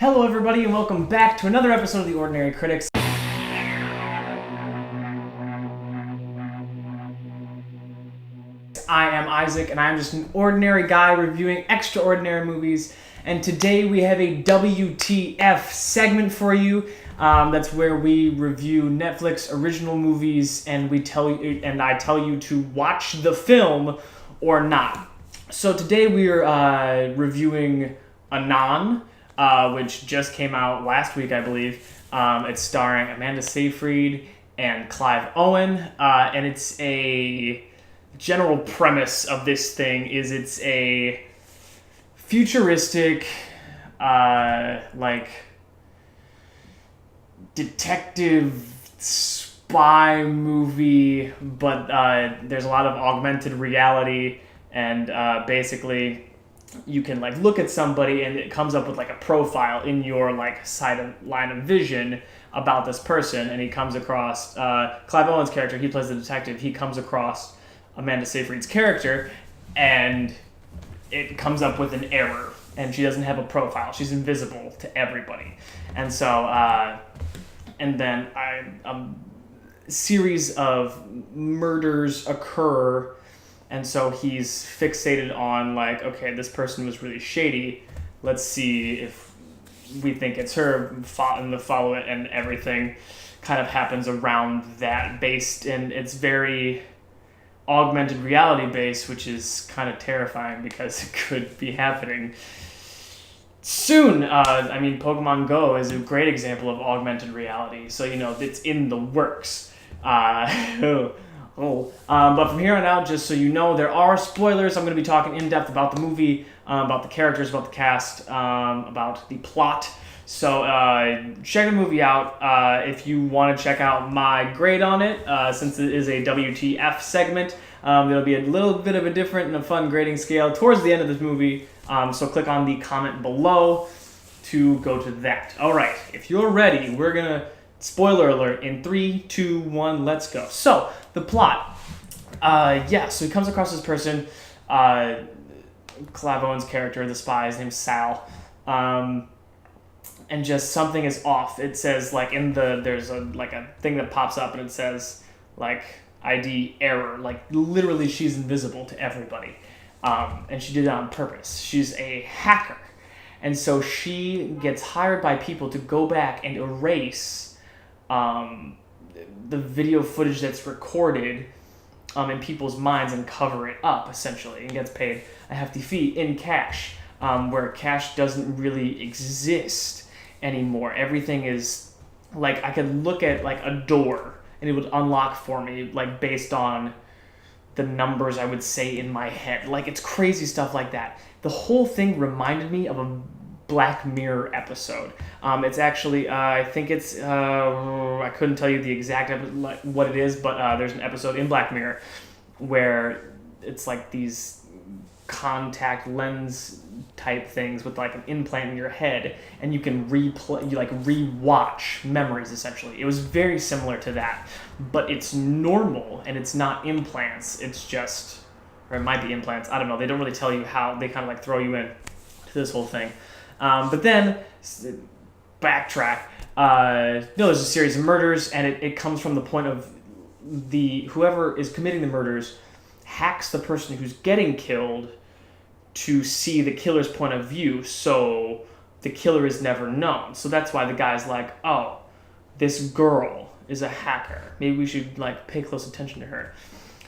Hello everybody and welcome back to another episode of The Ordinary Critics. I am Isaac and I'm just an ordinary guy reviewing extraordinary movies, and today we have a WTF segment for you. That's where we review Netflix original movies and I tell you to watch the film or not. So today we are reviewing Anon, which just came out last week, I believe. It's starring Amanda Seyfried and Clive Owen, and it's a general premise of this thing is it's a futuristic, detective spy movie, but there's a lot of augmented reality, and basically you can look at somebody and it comes up with a profile in your line of vision about this person, and he comes across Clive Owen's character. He plays the detective. He comes across Amanda Seyfried's character, and it comes up with an error, and she doesn't have a profile. She's invisible to everybody, and so and then a series of murders occur. And so he's fixated on okay, this person was really shady. Let's see if we think it's her, and follow it, and everything kind of happens around that, and it's very augmented reality based, which is kind of terrifying because it could be happening soon. Pokemon Go is a great example of augmented reality. So, it's in the works. But from here on out, just so you know, there are spoilers. I'm going to be talking in depth about the movie, about the characters, about the cast, about the plot. So check the movie out. If you want to check out my grade on it, since it is a WTF segment, there'll be a little bit of a different and a fun grading scale towards the end of this movie. So click on the comment below to go to that. All right, if you're ready, we're going to... Spoiler alert, in 3, 2, 1, let's go. So, the plot. So he comes across this person, Clive Owen's character, the spy, his name's Sal, and just something is off. It says, there's a thing that pops up, and it says, ID error. Literally, she's invisible to everybody. And she did it on purpose. She's a hacker. And so she gets hired by people to go back and erase the video footage that's recorded in people's minds and cover it up, essentially, and gets paid a hefty fee in cash, where cash doesn't really exist anymore. Everything is, I could look at, a door, and it would unlock for me, based on the numbers I would say in my head. It's crazy stuff like that. The whole thing reminded me of a Black Mirror episode. It's actually, I think it's, I couldn't tell you the exact what it is, but there's an episode in Black Mirror where it's these contact lens type things with an implant in your head, and you can rewatch memories, essentially. It was very similar to that, but it's normal and it's not implants. It's just, or it might be implants. I don't know. They don't really tell you how. They kind of throw you in to this whole thing. But then, backtrack, there's a series of murders, and it comes from the point of whoever is committing the murders hacks the person who's getting killed to see the killer's point of view, so the killer is never known. So that's why the guy's oh, this girl is a hacker. Maybe we should pay close attention to her.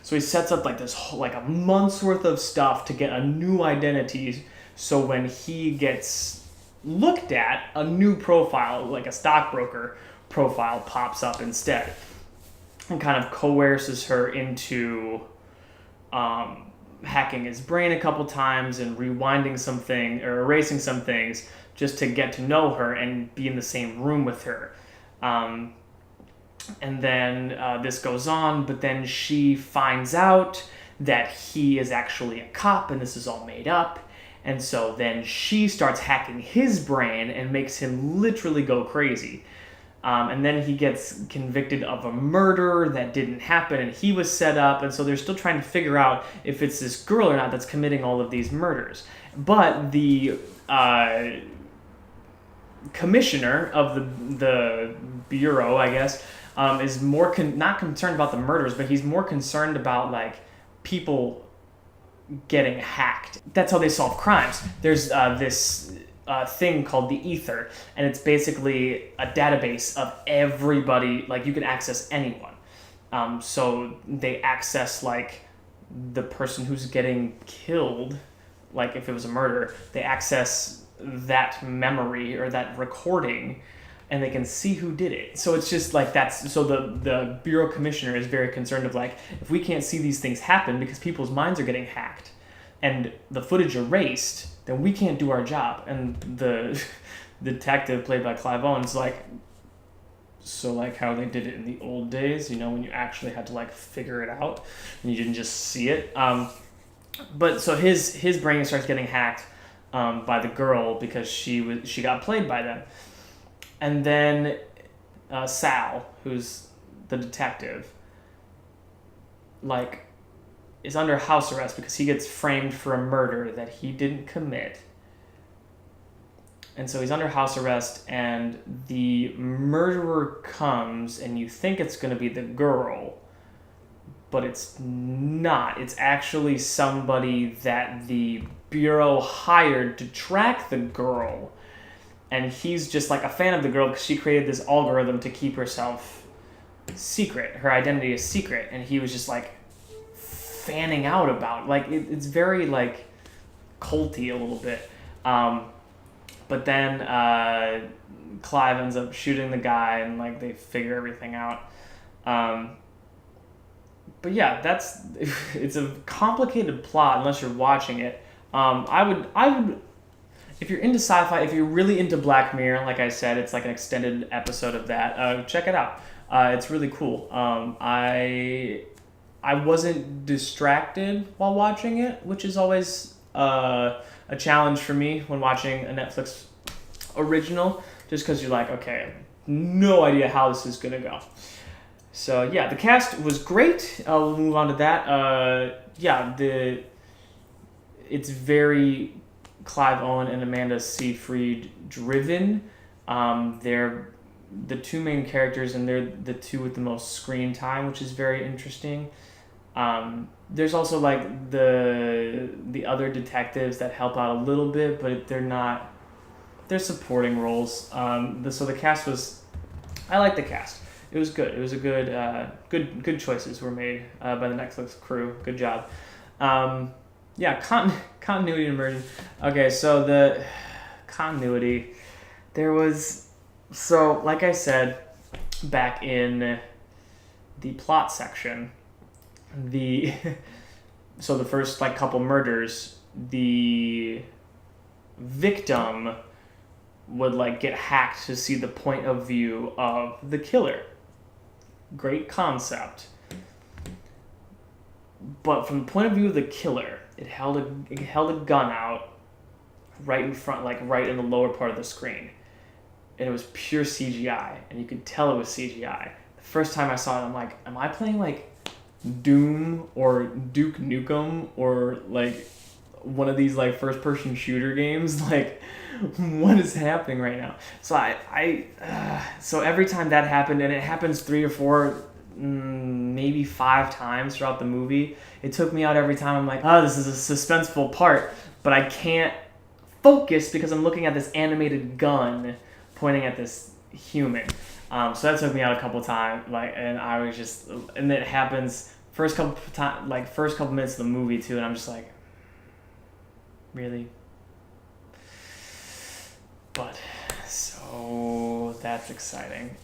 So he sets up this whole, a month's worth of stuff to get a new identity, so when he gets looked at, a new profile, a stockbroker profile, pops up instead, and kind of coerces her into hacking his brain a couple times and rewinding something or erasing some things just to get to know her and be in the same room with her. And then this goes on, but then she finds out that he is actually a cop and this is all made up. And so then she starts hacking his brain and makes him literally go crazy. And then he gets convicted of a murder that didn't happen, and he was set up. And so they're still trying to figure out if it's this girl or not that's committing all of these murders. But the commissioner of the bureau, I guess, is more not concerned about the murders, but he's more concerned about like people getting hacked. That's how they solve crimes. There's this thing called the Ether, and it's basically a database of everybody. Like you can access anyone. So they access like the person who's getting killed, like if it was a murder, they access that memory or that recording, and they can see who did it. So it's just like that's so the bureau commissioner is very concerned of like, if we can't see these things happen because people's minds are getting hacked and the footage erased, then we can't do our job. And the detective played by Clive Owen is like, so like how they did it in the old days, when you actually had to like figure it out and you didn't just see it. But so his brain starts getting hacked by the girl because she got played by them. And then Sal, who's the detective, like is under house arrest because he gets framed for a murder that he didn't commit. And so he's under house arrest, and the murderer comes, and you think it's going to be the girl, but it's not. It's actually somebody that the bureau hired to track the girl. And he's just like a fan of the girl because she created this algorithm to keep herself secret. Her identity is secret. And he was just like fanning out about it. Like it's very like culty a little bit. But then Clive ends up shooting the guy, and like they figure everything out. But yeah, it's a complicated plot unless you're watching it. I would, if you're into sci-fi, if you're really into Black Mirror, like I said, it's like an extended episode of that. Check it out. It's really cool. I wasn't distracted while watching it, which is always a challenge for me when watching a Netflix original, just because you're like, okay, no idea how this is gonna go. So yeah, the cast was great. I'll move on to that. It's very Clive Owen and Amanda Seyfried driven. They're the two main characters, and they're the two with the most screen time, which is very interesting. There's also like the other detectives that help out a little bit, but they're supporting roles. So the cast was, I like the cast. It was good. It was a good choices were made by the Netflix crew. Good job. Continuity and immersion. Okay, so the continuity, like I said, back in the plot section, the first like couple murders, the victim would like get hacked to see the point of view of the killer. Great concept. But from the point of view of the killer, it held a gun out right in front, like right in the lower part of the screen. And it was pure CGI, and you could tell it was CGI. The first time I saw it, I'm like, am I playing like Doom or Duke Nukem or like one of these like first person shooter games? Like, what is happening right now? So so every time that happened, and it happens 3 or 4, maybe 5 times throughout the movie, it took me out every time. I'm like, oh, this is a suspenseful part, but I can't focus because I'm looking at this animated gun pointing at this human. So that took me out a couple times, and I was just, and it happens first couple minutes of the movie too, and I'm just like, really? But so that's exciting.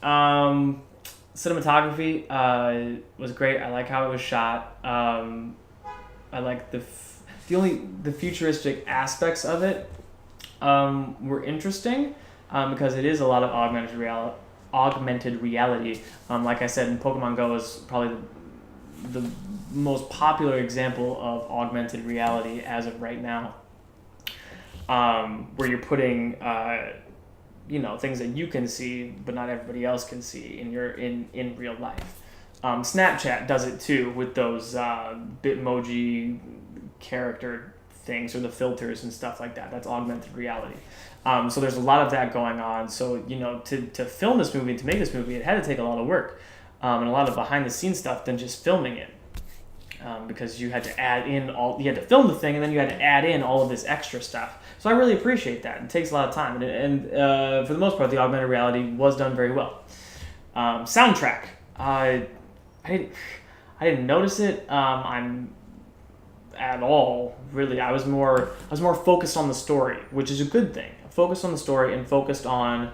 Cinematography was great. I like how it was shot. I like the futuristic aspects of it were interesting because it is a lot of augmented reality. Like I said, in Pokemon Go is probably the most popular example of augmented reality as of right now, where you're putting things that you can see but not everybody else can see in real life. Snapchat does it too with those Bitmoji character things or the filters and stuff like that. That's augmented reality. So there's a lot of that going on. So, to film this movie, to make this movie, it had to take a lot of work and a lot of behind-the-scenes stuff than just filming it. Because you had to add in you had to film the thing, and then you had to add in all of this extra stuff. So I really appreciate that. It takes a lot of time, and for the most part, the augmented reality was done very well. Soundtrack, I didn't notice it. I'm at all really. I was more focused on the story, which is a good thing. Focused on the story and focused on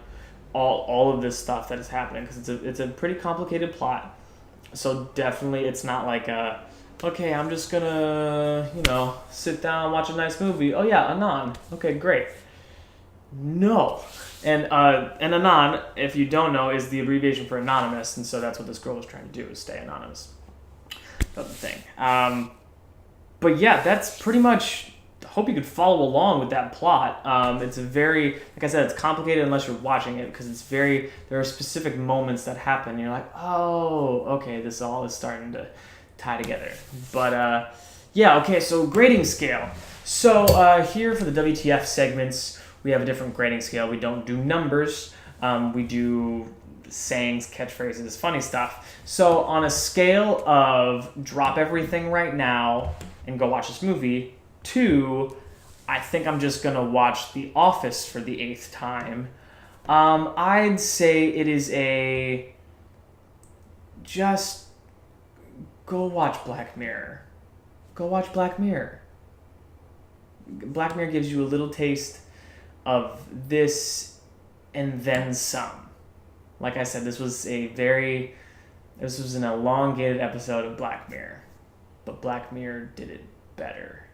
all of this stuff that is happening, because it's a pretty complicated plot. So definitely, it's not like okay, I'm just gonna, sit down and watch a nice movie. Oh yeah, Anon. Okay, great. No. And Anon, if you don't know, is the abbreviation for anonymous, and so that's what this girl was trying to do, is stay anonymous. That's the thing. But yeah, that's pretty much, I hope you could follow along with that plot. It's a very, like I said, it's complicated unless you're watching it, because there are specific moments that happen, and you're like, oh, okay, this all is starting to tie together. But yeah, okay, so grading scale. So here for the WTF segments, we have a different grading scale. We don't do numbers. We do sayings, catchphrases, funny stuff. So on a scale of drop everything right now and go watch this movie, to I think I'm just going to watch The Office for the 8th time, I'd say it is just go watch Black Mirror. Go watch Black Mirror. Black Mirror gives you a little taste of this and then some. Like I said, this was an elongated episode of Black Mirror, but Black Mirror did it better.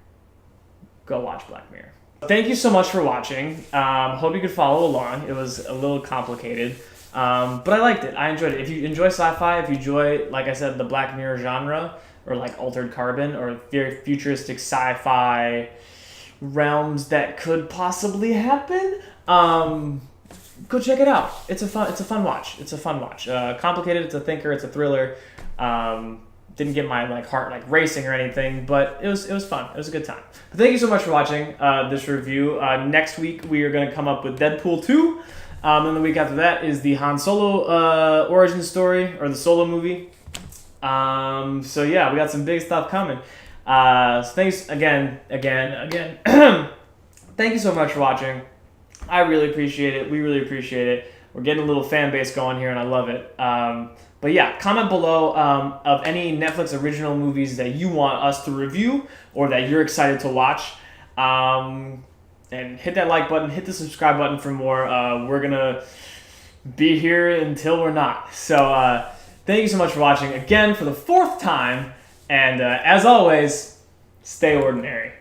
Go watch Black Mirror. Thank you so much for watching. Hope you could follow along. It was a little complicated, but I liked it. I enjoyed it. If you enjoy sci-fi, if you enjoy, like I said, the Black Mirror genre, or like Altered Carbon, or very futuristic sci-fi realms that could possibly happen, go check it out. It's a fun watch. Complicated. It's a thinker. It's a thriller. Didn't get my heart racing or anything, but it was fun. It was a good time. But thank you so much for watching this review. Next week we are going to come up with Deadpool 2. And the week after that is the Han Solo origin story, or the Solo movie. So yeah, we got some big stuff coming. So thanks again. Thank you so much for watching. I really appreciate it. We really appreciate it. We're getting a little fan base going here, and I love it. But yeah, comment below of any Netflix original movies that you want us to review or that you're excited to watch. And hit that like button, hit the subscribe button for more. We're going to be here until we're not. So thank you so much for watching again for the 4th time. And as always, stay ordinary.